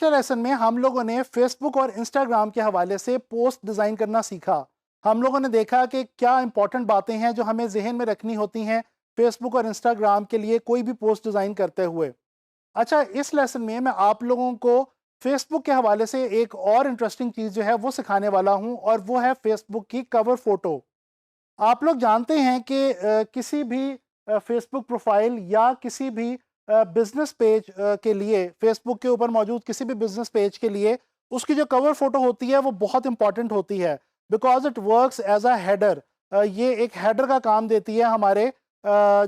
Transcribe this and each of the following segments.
पिछले लेसन में हम लोगों ने फेसबुक और इंस्टाग्राम के हवाले से पोस्ट डिज़ाइन करना सीखा। हम लोगों ने देखा कि क्या इंपॉर्टेंट बातें हैं जो हमें जहन में रखनी होती हैं फेसबुक और इंस्टाग्राम के लिए कोई भी पोस्ट डिज़ाइन करते हुए। अच्छा, इस लेसन में मैं आप लोगों को फेसबुक के हवाले से एक और इंटरेस्टिंग चीज़ जो है वो सिखाने वाला हूँ, और वो है फेसबुक की कवर फ़ोटो। आप लोग जानते हैं कि किसी भी फेसबुक प्रोफाइल या किसी भी बिजनेस पेज के लिए, फेसबुक के ऊपर मौजूद किसी भी बिजनेस पेज के लिए उसकी जो कवर फोटो होती है वो बहुत इंपॉर्टेंट होती है, because it works as a header. ये एक हेडर का काम देती है हमारे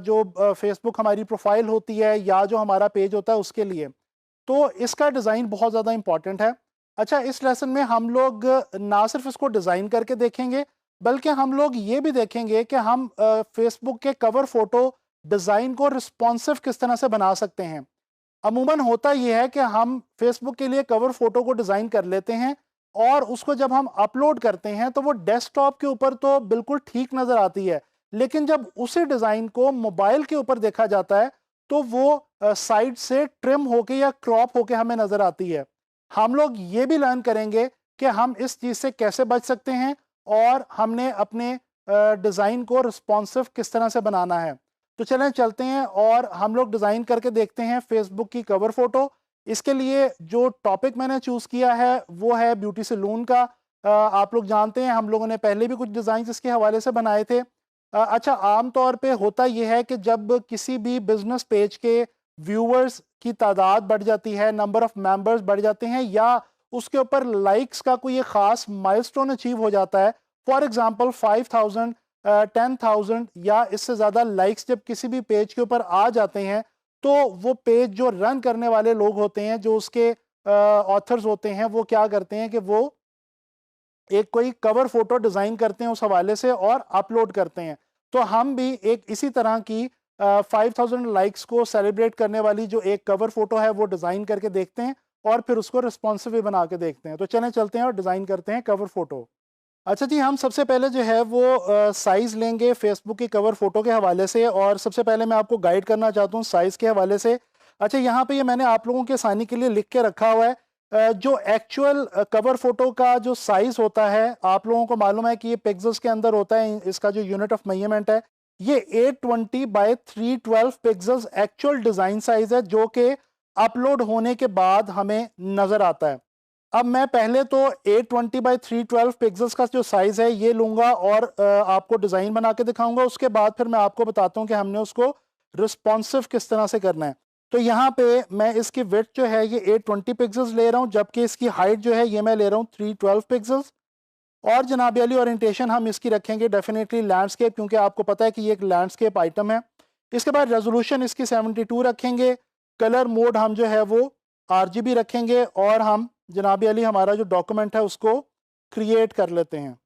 जो फेसबुक हमारी प्रोफाइल होती है या जो हमारा पेज होता है उसके लिए। तो इसका डिज़ाइन बहुत ज़्यादा इंपॉर्टेंट है। अच्छा, इस लेसन में हम लोग ना सिर्फ इसको डिज़ाइन करके देखेंगे, बल्कि हम लोग ये भी देखेंगे कि हम फेसबुक के कवर फोटो डिज़ाइन को रिस्पॉन्सिव किस तरह से बना सकते हैं। अमूमन होता यह है कि हम फेसबुक के लिए कवर फोटो को डिज़ाइन कर लेते हैं, और उसको जब हम अपलोड करते हैं तो वो डेस्कटॉप के ऊपर तो बिल्कुल ठीक नज़र आती है, लेकिन जब उसी डिज़ाइन को मोबाइल के ऊपर देखा जाता है तो वो साइड से ट्रिम होके या क्रॉप होके हमें नज़र आती है। हम लोग ये भी लर्न करेंगे कि हम इस चीज़ से कैसे बच सकते हैं, और हमने अपने डिज़ाइन को रिस्पॉन्सिव किस तरह से बनाना है। तो चलें चलते हैं और हम लोग डिज़ाइन करके देखते हैं फेसबुक की कवर फ़ोटो। इसके लिए जो टॉपिक मैंने चूज़ किया है वो है ब्यूटी सैलून का। आप लोग जानते हैं हम लोगों ने पहले भी कुछ डिज़ाइन इसके हवाले से बनाए थे। अच्छा, आम तौर पे होता ये है कि जब किसी भी बिज़नेस पेज के व्यूअर्स की तादाद बढ़ जाती है, नंबर ऑफ़ मेंबर्स बढ़ जाते हैं, या उसके ऊपर लाइक्स का कोई एक ख़ास माइलस्टोन अचीव हो जाता है, फॉर एग्ज़ाम्पल 5000 10,000 या इससे ज़्यादा लाइक्स जब किसी भी पेज के ऊपर आ जाते हैं, तो वो पेज जो रन करने वाले लोग होते हैं, जो उसके ऑथर्स होते हैं, वो क्या करते हैं कि वो एक कोई कवर फोटो डिज़ाइन करते हैं उस हवाले से और अपलोड करते हैं। तो हम भी एक इसी तरह की 5000 लाइक्स को सेलिब्रेट करने वाली जो एक कवर फोटो है वो डिज़ाइन करके देखते हैं, और फिर उसको रिस्पॉन्सिव भी बना के देखते हैं। तो चलें चलते हैं और डिज़ाइन करते हैं कवर फोटो। अच्छा जी, हम सबसे पहले जो है वो साइज़ लेंगे फेसबुक की कवर फ़ोटो के हवाले से, और सबसे पहले मैं आपको गाइड करना चाहता हूँ साइज़ के हवाले से। अच्छा, यहाँ पे ये मैंने आप लोगों के आसानी के लिए लिख के रखा हुआ है। जो एक्चुअल कवर फ़ोटो का जो साइज़ होता है, आप लोगों को मालूम है कि ये पिक्सेल्स के अंदर होता है, इसका जो यूनिट ऑफ मेजरमेंट है, ये 820 by 312 pixels actual design size है, जो कि अपलोड होने के बाद हमें नज़र आता है। अब मैं पहले तो 820 बाई 312 पिक्सेल्स का जो साइज़ है ये लूँगा और आपको डिज़ाइन बना के दिखाऊँगा। उसके बाद फिर मैं आपको बताता हूँ कि हमने उसको रिस्पॉन्सिव किस तरह से करना है। तो यहाँ पे मैं इसकी विड्थ जो है ये 820 पिक्सेल्स ले रहा हूँ, जबकि इसकी हाइट जो है ये मैं ले रहा हूँ 312 पिक्सेल्स। और जनाब अली, ओरिएंटेशन हम इसकी रखेंगे डेफिनेटली लैंडस्केप, क्योंकि आपको पता है कि ये एक लैंडस्केप आइटम है। इसके बाद रेजोल्यूशन इसकी 72 रखेंगे। कलर मोड हम जो है वो RGB रखेंगे, और हम जनाब अली हमारा जो डॉक्यूमेंट है उसको क्रिएट कर लेते हैं।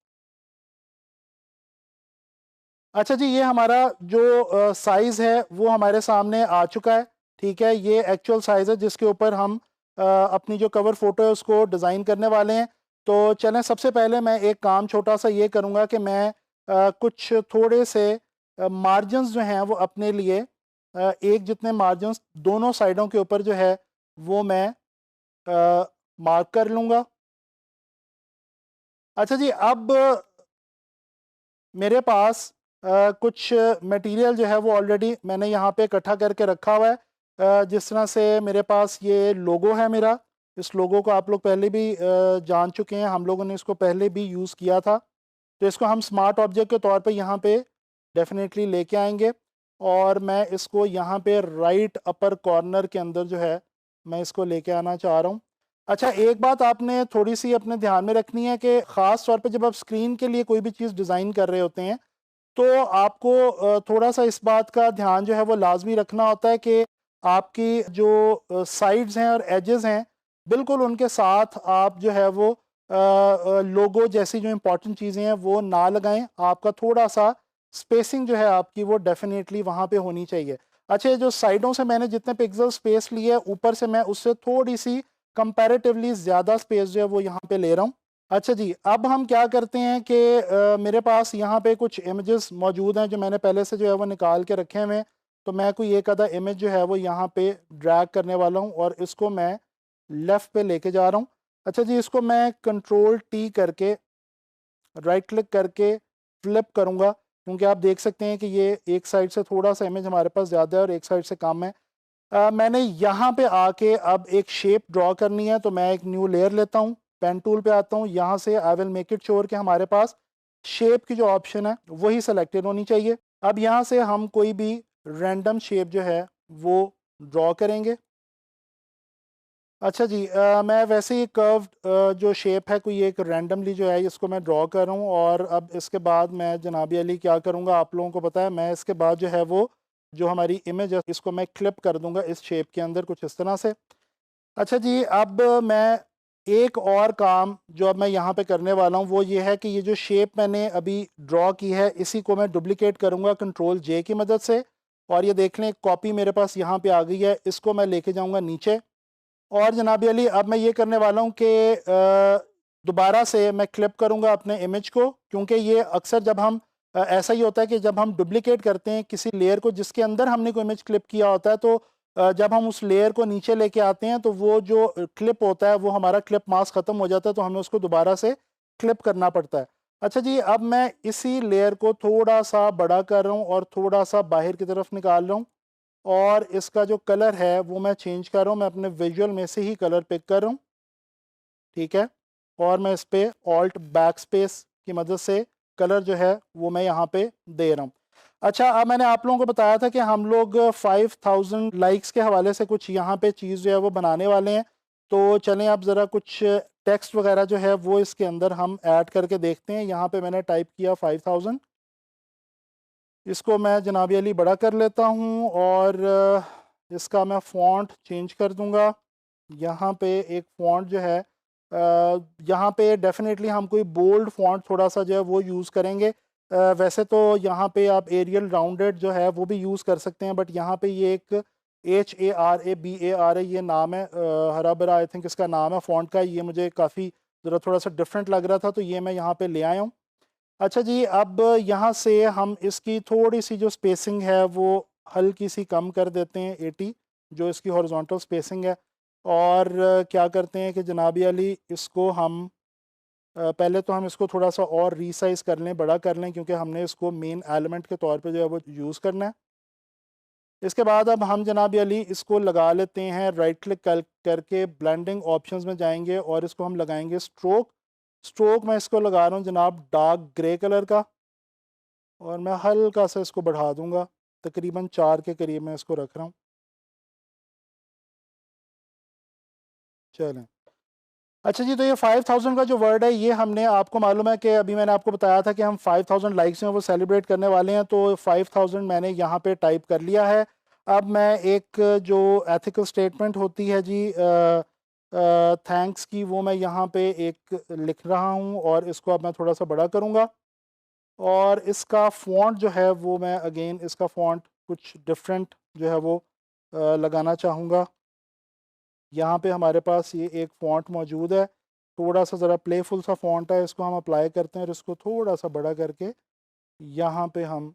अच्छा जी, ये हमारा जो साइज़ है वो हमारे सामने आ चुका है। ठीक है, ये एक्चुअल साइज़ है जिसके ऊपर हम अपनी जो कवर फ़ोटो है उसको डिज़ाइन करने वाले हैं। तो चलें, सबसे पहले मैं एक काम छोटा सा ये करूँगा कि मैं कुछ थोड़े से मार्जिन्स जो हैं वो अपने लिए एक जितने मार्जिन्स दोनों साइडों के ऊपर जो है वो मैं मार्क कर लूँगा। अच्छा जी, अब मेरे पास कुछ मटेरियल जो है वो ऑलरेडी मैंने यहाँ पे इकट्ठा करके रखा हुआ है। जिस तरह से मेरे पास ये लोगो है मेरा, इस लोगो को आप लोग पहले भी जान चुके हैं, हम लोगों ने इसको पहले भी यूज़ किया था। तो इसको हम स्मार्ट ऑब्जेक्ट के तौर पे यहाँ पे डेफिनेटली लेके आएंगे, और मैं इसको यहाँ पे राइट अपर कॉर्नर के अंदर जो है मैं इसको लेके आना चाह रहा हूँ। अच्छा, एक बात आपने थोड़ी सी अपने ध्यान में रखनी है कि ख़ास तौर पे जब आप स्क्रीन के लिए कोई भी चीज़ डिज़ाइन कर रहे होते हैं, तो आपको थोड़ा सा इस बात का ध्यान जो है वो लाजमी रखना होता है कि आपकी जो साइड्स हैं और एजेस हैं, बिल्कुल उनके साथ आप जो है वो लोगो जैसी जो इम्पोर्टेंट चीज़ें हैं वो ना लगाएं। आपका थोड़ा सा स्पेसिंग जो है आपकी वो डेफिनेटली वहाँ पे होनी चाहिए। अच्छा, ये जो साइडों से मैंने जितने पिक्सल स्पेस लिए, ऊपर से मैं उससे थोड़ी सी कंपैरेटिवली ज़्यादा स्पेस जो है वो यहाँ पे ले रहा हूँ। अच्छा जी, अब हम क्या करते हैं कि मेरे पास यहाँ पे कुछ इमेजेस मौजूद हैं जो मैंने पहले से जो है वो निकाल के रखे हुए हैं। तो मैं कोई एक आधा इमेज जो है वो यहाँ पे ड्रैग करने वाला हूँ, और इसको मैं लेफ़्ट पे लेके जा रहा हूँ। अच्छा जी, इसको मैं कंट्रोल टी करके राइट क्लिक करके फ्लिप करूँगा, क्योंकि आप देख सकते हैं कि ये एक साइड से थोड़ा सा इमेज हमारे पास ज़्यादा है और एक साइड से कम है। मैंने यहाँ पे आके अब एक शेप ड्रॉ करनी है, तो मैं एक न्यू लेयर लेता हूँ, पेन टूल पे आता हूँ, यहाँ से I will make it sure कि हमारे पास शेप की जो ऑप्शन है वही सेलेक्टेड होनी चाहिए। अब यहाँ से हम कोई भी रैंडम शेप जो है वो ड्रॉ करेंगे। अच्छा जी, मैं वैसे ही कर्व जो शेप है कोई एक रैंडमली जो है इसको मैं ड्रॉ कर रहा हूँ, और अब इसके बाद मैं जनाबी अली क्या करूँगा आप लोगों को पता है, मैं इसके बाद जो है वो जो हमारी इमेज है इसको मैं क्लिप कर दूंगा इस शेप के अंदर कुछ इस तरह से। अच्छा जी, अब मैं एक और काम जो अब मैं यहाँ पे करने वाला हूँ वो ये है कि ये जो शेप मैंने अभी ड्रॉ की है इसी को मैं डुप्लीकेट करूँगा कंट्रोल जे की मदद से, और ये देख लें कॉपी मेरे पास यहाँ पे आ गई है, इसको मैं लेके जाऊँगा नीचे। और जनाबी अली अब मैं ये करने वाला हूँ कि दोबारा से मैं क्लिप करूँगा अपने इमेज को, क्योंकि ये अक्सर जब हम ऐसा ही होता है कि जब हम डुप्लीकेट करते हैं किसी लेयर को जिसके अंदर हमने कोई इमेज क्लिप किया होता है, तो जब हम उस लेयर को नीचे लेके आते हैं तो वो जो क्लिप होता है वो हमारा क्लिप मास्क ख़त्म हो जाता है, तो हमें उसको दोबारा से क्लिप करना पड़ता है। अच्छा जी, अब मैं इसी लेयर को थोड़ा सा बड़ा कर रहा हूँ और थोड़ा सा बाहर की तरफ निकाल रहा हूँ, और इसका जो कलर है वो मैं चेंज कर रहा हूँ, मैं अपने विजुअल में से ही कलर पिक कर रहा हूँ, ठीक है। और मैं इस पर ऑल्ट बैक स्पेस की मदद से कलर जो है वो मैं यहाँ पे दे रहा हूँ। अच्छा, अब मैंने आप लोगों को बताया था कि हम लोग 5000 लाइक्स के हवाले से कुछ यहाँ पे चीज़ जो है वो बनाने वाले हैं, तो चलें आप ज़रा कुछ टेक्स्ट वगैरह जो है वो इसके अंदर हम ऐड करके देखते हैं। यहाँ पे मैंने टाइप किया 5000, इसको मैं जनाबी अली बड़ा कर लेता हूँ, और इसका मैं फ़ॉन्ट चेंज कर दूँगा। यहाँ पे एक फ़ॉन्ट जो है यहाँ पे डेफ़िनेटली हम कोई बोल्ड फ़ॉन्ट थोड़ा सा जो है वो यूज़ करेंगे। वैसे तो यहाँ पे आप एरियल राउंडेड जो है वो भी यूज़ कर सकते हैं, बट यहाँ पे ये एक HARABAR ये नाम है, हरा भरा आई थिंक इसका नाम है फ़ॉन्ट का। ये मुझे काफ़ी ज़रा थोड़ा सा डिफरेंट लग रहा था, तो ये मैं यहाँ पे ले आया हूँ। अच्छा जी, अब यहाँ से हम इसकी थोड़ी सी जो स्पेसिंग है वो हल्की सी कम कर देते हैं 80, जो इसकी हॉरिजॉन्टल स्पेसिंग है। और क्या करते हैं कि जनाबी अली इसको हम पहले तो हम इसको थोड़ा सा और रीसाइज कर लें, बड़ा कर लें, क्योंकि हमने इसको मेन एलिमेंट के तौर पे जो है वो यूज़ करना है। इसके बाद अब हम जनाबी अली इसको लगा लेते हैं, राइट क्लिक करके ब्लेंडिंग ऑप्शंस में जाएंगे और इसको हम लगाएंगे स्ट्रोक। स्ट्रोक मैं इसको लगा रहा हूँ जनाब डार्क ग्रे कलर का, और मैं हल्का सा इसको बढ़ा दूंगा, तकरीबन 4 के करीब मैं इसको रख रहा हूँ। चलें, अच्छा जी, तो ये 5000 का जो वर्ड है ये हमने, आपको मालूम है कि अभी मैंने आपको बताया था कि हम 5000 लाइक्स हैं वो सेलिब्रेट करने वाले हैं, तो 5000 मैंने यहाँ पे टाइप कर लिया है। अब मैं एक जो एथिकल स्टेटमेंट होती है जी थैंक्स की, वो मैं यहाँ पे एक लिख रहा हूँ, और इसको अब मैं थोड़ा सा बड़ा करूँगा। और इसका फ़ॉन्ट जो है वो मैं अगेन इसका फ़ॉन्ट कुछ डिफरेंट जो है वो लगाना चाहूँगा। यहाँ पे हमारे पास ये एक फ़ॉन्ट मौजूद है, थोड़ा सा ज़रा प्लेफुल सा फ़ॉन्ट है, इसको हम अप्लाई करते हैं और इसको थोड़ा सा बड़ा करके यहाँ पे हम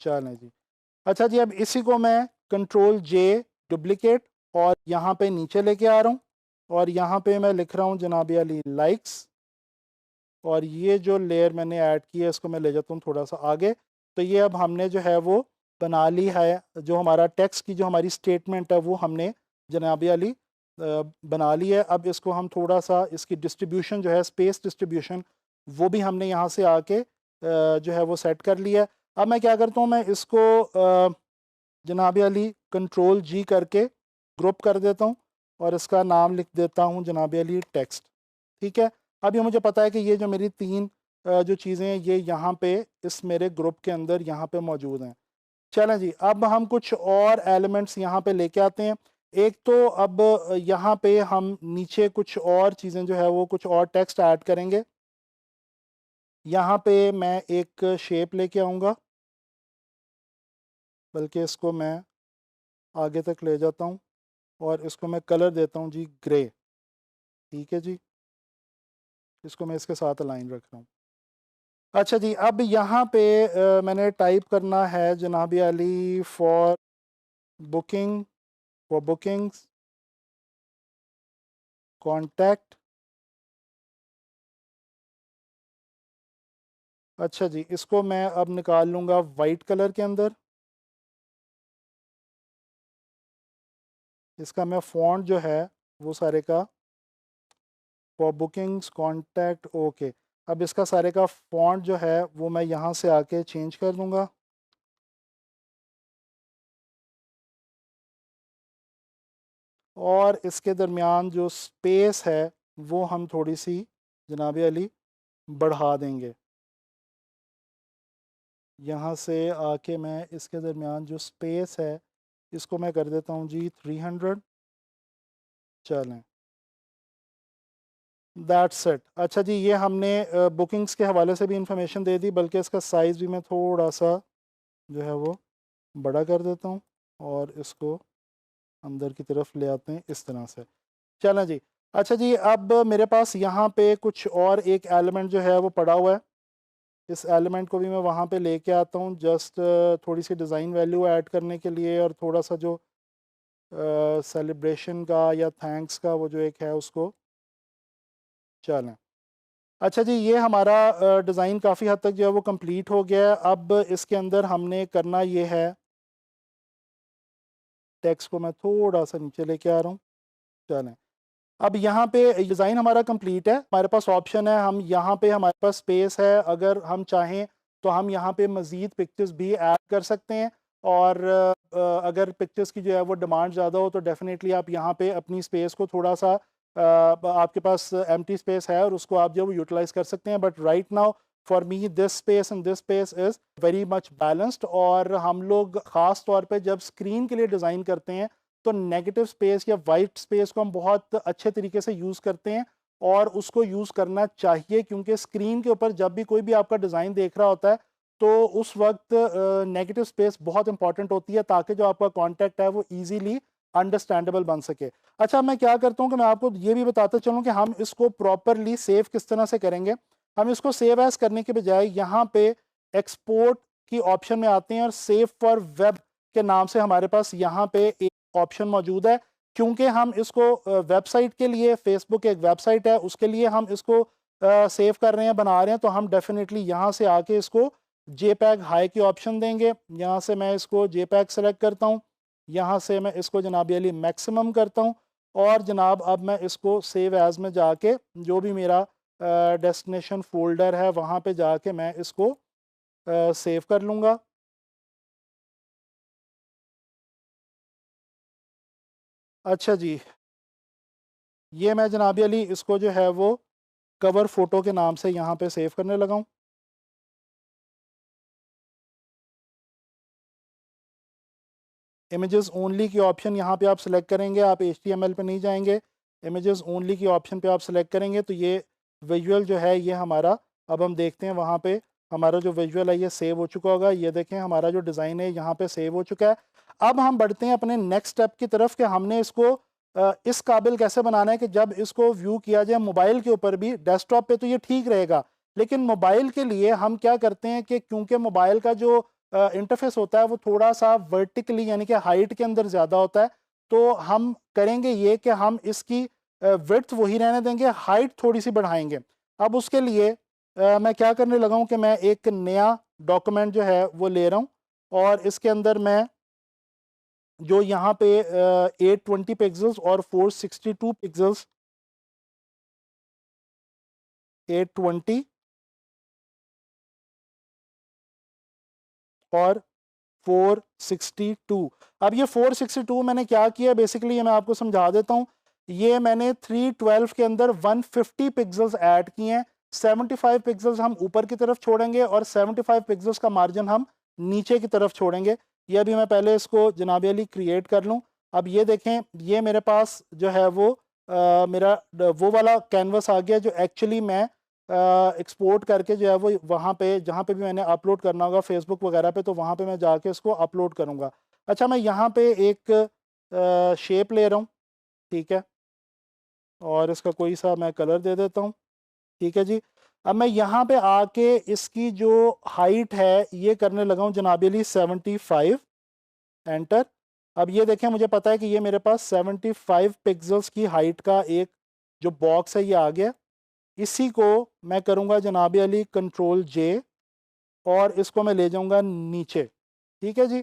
चलें जी। अच्छा जी, अब इसी को मैं कंट्रोल जे डुप्लीकेट और यहाँ पे नीचे लेके आ रहा हूँ, और यहाँ पे मैं लिख रहा हूँ जनाबी अली लाइक्स, और ये जो लेयर मैंने ऐड की है इसको मैं ले जाता हूँ थोड़ा सा आगे। तो ये अब हमने जो है वो बना ली है, जो हमारा टेक्स्ट की जो हमारी स्टेटमेंट है वो हमने जनाबी अली बना ली है। अब इसको हम थोड़ा सा इसकी डिस्ट्रीब्यूशन जो है स्पेस डिस्ट्रीब्यूशन वो भी हमने यहाँ से आके जो है वो सेट कर लिया है। अब मैं क्या करता हूँ, मैं इसको जनाबी अली कंट्रोल जी करके ग्रुप कर देता हूँ, और इसका नाम लिख देता हूँ जनाबी अली टेक्स्ट, ठीक है। अब ये मुझे पता है कि ये जो मेरी तीन जो चीज़ें हैं ये यहाँ पे इस मेरे ग्रुप के अंदर यहाँ पे मौजूद हैं। चलें जी, अब हम कुछ और एलिमेंट्स यहाँ पे लेके आते हैं। एक तो अब यहाँ पे हम नीचे कुछ और चीज़ें जो है वो कुछ और टेक्स्ट ऐड करेंगे। यहाँ पे मैं एक शेप लेके आऊँगा, बल्कि इसको मैं आगे तक ले जाता हूँ, और इसको मैं कलर देता हूँ जी ग्रे, ठीक है जी। इसको मैं इसके साथ अलाइन रख रहा हूँ। अच्छा जी, अब यहाँ पे मैंने टाइप करना है जनाबी अली फॉर बुकिंग्स, कॉन्टैक्ट। अच्छा जी, इसको मैं अब निकाल लूँगा वाइट कलर के अंदर। इसका मैं फ़ॉन्ट जो है वो सारे का फॉर बुकिंग्स कॉन्टैक्ट ओके। अब इसका सारे का फ़ॉन्ट जो है वो मैं यहाँ से आके चेंज कर दूँगा। और इसके दरमियान जो स्पेस है वो हम थोड़ी सी जनाब अली बढ़ा देंगे। यहाँ से आके मैं इसके दरमियान जो स्पेस है इसको मैं कर देता हूँ जी 300। चलें, दैट्स इट। अच्छा जी, ये हमने बुकिंग्स के हवाले से भी इंफॉर्मेशन दे दी, बल्कि इसका साइज़ भी मैं थोड़ा सा जो है वो बड़ा कर देता हूँ और इसको अंदर की तरफ ले आते हैं इस तरह से। चलें जी। अच्छा जी, अब मेरे पास यहाँ पे कुछ और एक एलिमेंट जो है वो पड़ा हुआ है। इस एलिमेंट को भी मैं वहाँ पे लेके आता हूँ, जस्ट थोड़ी सी डिज़ाइन वैल्यू ऐड करने के लिए, और थोड़ा सा जो सेलिब्रेशन का या थैंक्स का वो जो एक है उसको। चलें। अच्छा जी, ये हमारा डिज़ाइन काफ़ी हद तक जो है वो कंप्लीट हो गया है। अब इसके अंदर हमने करना ये है, टेक्स्ट को मैं थोड़ा सा नीचे लेके आ रहा हूँ। चलें, अब यहाँ पे डिज़ाइन हमारा कंप्लीट है। हमारे पास ऑप्शन है, हम यहाँ पे हमारे पास स्पेस है, अगर हम चाहें तो हम यहाँ पे मज़ीद पिक्चर्स भी ऐड कर सकते हैं। और अगर पिक्चर्स की जो है वो डिमांड ज़्यादा हो तो डेफ़िनेटली आप यहाँ पे अपनी स्पेस को थोड़ा सा आपके पास एम्प्टी स्पेस है और उसको आप जो है वो यूटिलाइज़ कर सकते हैं। But right now for me this space and this space is very much balanced. और हम लोग ख़ास तौर पे जब स्क्रीन के लिए डिज़ाइन करते हैं तो नेगेटिव स्पेस या वाइट स्पेस को हम बहुत अच्छे तरीके से यूज़ करते हैं, और उसको यूज़ करना चाहिए, क्योंकि स्क्रीन के ऊपर जब भी कोई भी आपका डिज़ाइन देख रहा होता है तो उस वक्त नेगेटिव स्पेस बहुत इंपॉर्टेंट होती है, ताकि जो आपका कॉन्टेक्ट है वो ईजीली अंडरस्टैंडेबल बन सके। अच्छा, मैं क्या करता हूँ कि मैं आपको ये भी बताता चलूँ कि हम इसको प्रॉपरली सेव किस तरह से करेंगे। हम इसको सेव एज करने के बजाय यहाँ पे एक्सपोर्ट की ऑप्शन में आते हैं, और सेव फॉर वेब के नाम से हमारे पास यहाँ पे एक ऑप्शन मौजूद है। क्योंकि हम इसको वेबसाइट के लिए, फेसबुक एक वेबसाइट है उसके लिए हम इसको सेव कर रहे हैं, बना रहे हैं, तो हम डेफिनेटली यहाँ से आके इसको जेपैग हाई की ऑप्शन देंगे। यहाँ से मैं इसको जेपैग सेलेक्ट करता हूँ, यहाँ से मैं इसको जनाब अली मैक्सिमम करता हूँ, और जनाब अब मैं इसको सेव एज़ में जाके जो भी मेरा डेस्टिनेशन फोल्डर है वहाँ पे जाके मैं इसको सेव कर लूँगा। अच्छा जी, ये मैं जनाब अली इसको जो है वो कवर फ़ोटो के नाम से यहाँ पे सेव करने लगा हूँ। इमेजेस ओनली की ऑप्शन यहाँ पे आप सेलेक्ट करेंगे, आप एचटीएमएल पे नहीं जाएंगे, इमेजेस ओनली की ऑप्शन पे आप सेलेक्ट करेंगे तो ये विजुअल जो है ये हमारा, अब हम देखते हैं वहाँ पे हमारा जो विजुअल है ये सेव हो चुका होगा। ये देखें हमारा जो डिज़ाइन है यहाँ पे सेव हो चुका है। अब हम बढ़ते हैं अपने नेक्स्ट स्टेप की तरफ कि हमने इसको इस काबिल कैसे बनाना है कि जब इसको व्यू किया जाए मोबाइल के ऊपर भी। डेस्कटॉप पे तो ये ठीक रहेगा, लेकिन मोबाइल के लिए हम क्या करते हैं कि क्योंकि मोबाइल का जो इंटरफेस होता है वो थोड़ा सा वर्टिकली यानी कि हाइट के अंदर ज़्यादा होता है, तो हम करेंगे ये कि हम इसकी विड्थ वही रहने देंगे, हाइट थोड़ी सी बढ़ाएंगे। अब उसके लिए मैं क्या करने लगा हूँ कि मैं एक नया डॉक्यूमेंट जो है वो ले रहा हूँ, और इसके अंदर मैं जो यहाँ पे 820 पिक्सल्स और 462 पिक्सल्स, 820 और 462। अब ये 462 मैंने क्या किया बेसिकली, ये मैं आपको समझा देता हूँ। ये मैंने 312 के अंदर 150 पिक्सल्स ऐड किए हैं। 75 पिक्सल्स हम ऊपर की तरफ छोड़ेंगे और 75 पिक्सल्स का मार्जिन हम नीचे की तरफ छोड़ेंगे। ये अभी मैं पहले इसको जनाब अली क्रिएट कर लूँ। अब ये देखें, ये मेरे पास जो है वो मेरा वो वाला कैनवस आ गया जो एक्चुअली मैं एक्सपोर्ट करके जो है वो वहाँ पे जहाँ पे भी मैंने अपलोड करना होगा फेसबुक वगैरह पे, तो वहाँ पे मैं जाके इसको अपलोड करूँगा। अच्छा, मैं यहाँ पे एक शेप ले रहा हूँ, ठीक है, और इसका कोई सा मैं कलर दे देता हूँ, ठीक है जी। अब मैं यहाँ पे आके इसकी जो हाइट है ये करने लगा हूँ जनाब अली 75, एंटर। अब ये देखें, मुझे पता है कि ये मेरे पास 75 पिक्सल्स की हाइट का एक जो बॉक्स है ये आ गया। इसी को मैं करूँगा जनाब अली कंट्रोल जे और इसको मैं ले जाऊँगा नीचे। ठीक है जी।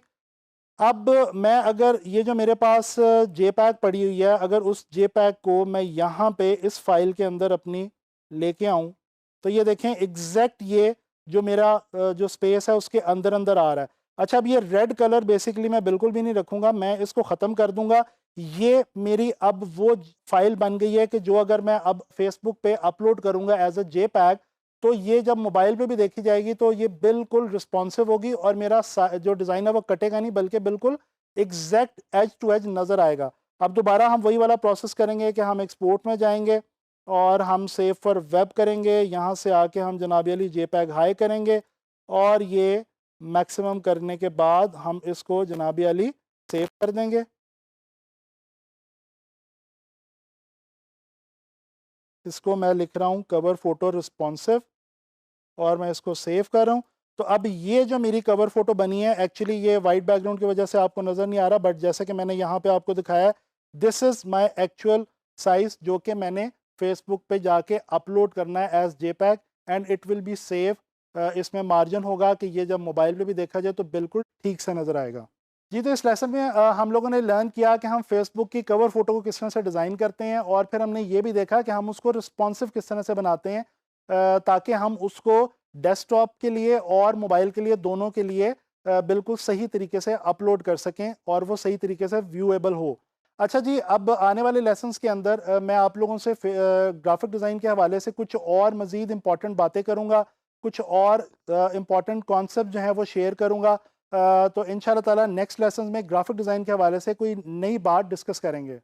अब मैं अगर ये जो मेरे पास जे पैक पड़ी हुई है, अगर उस जे पैक को मैं यहाँ पे इस फाइल के अंदर अपनी लेके आऊँ, तो ये देखें एग्जैक्ट ये जो मेरा जो स्पेस है उसके अंदर अंदर आ रहा है। अच्छा, अब ये रेड कलर बेसिकली मैं बिल्कुल भी नहीं रखूँगा, मैं इसको ख़त्म कर दूँगा। ये मेरी अब वो फाइल बन गई है कि जो अगर मैं अब फेसबुक पे अपलोड करूँगा एज अ जे पैक, तो ये जब मोबाइल पे भी देखी जाएगी तो ये बिल्कुल रिस्पॉन्सिव होगी और मेरा जो डिज़ाइन है वो कटेगा नहीं, बल्कि बिल्कुल एग्जैक्ट एज टू एज नज़र आएगा। अब दोबारा हम वही वाला प्रोसेस करेंगे कि हम एक्सपोर्ट में जाएंगे और हम सेव फॉर वेब करेंगे। यहाँ से आके हम जनाब अली जेपैग हाई करेंगे और ये मैक्सिमम करने के बाद हम इसको जनाब अली सेव कर देंगे। इसको मैं लिख रहा हूँ कवर फोटो रिस्पॉन्सिव और मैं इसको सेव कर रहा हूँ। तो अब ये जो मेरी कवर फोटो बनी है, एक्चुअली ये वाइट बैकग्राउंड की वजह से आपको नज़र नहीं आ रहा, बट जैसे कि मैंने यहाँ पे आपको दिखाया है, this is my actual size जो कि मैंने फेसबुक पे जाके अपलोड करना है as JPEG and it will be save. इसमें मार्जिन होगा कि ये जब मोबाइल पे भी देखा जाए तो बिल्कुल ठीक से नज़र आएगा। जी, तो इस लेसन में हम लोगों ने लर्न किया कि हम फेसबुक की कवर फोटो को किस तरह से डिज़ाइन करते हैं और फिर हमने ये भी देखा कि हम उसको रिस्पॉन्सिव किस तरह से बनाते हैं, ताकि हम उसको डेस्कटॉप के लिए और मोबाइल के लिए दोनों के लिए बिल्कुल सही तरीके से अपलोड कर सकें और वो सही तरीके से व्यूएबल हो। अच्छा जी, अब आने वाले लेसन्स के अंदर मैं आप लोगों से ग्राफिक डिज़ाइन के हवाले से कुछ और मज़ीद इंपॉर्टेंट बातें करूँगा, कुछ और इंपॉर्टेंट कॉन्सेप्ट जो हैं वो शेयर करूँगा। तो इंशाल्लाह ताला नेक्स्ट लेसन में ग्राफिक डिज़ाइन के हवाले से कोई नई बात डिस्कस करेंगे।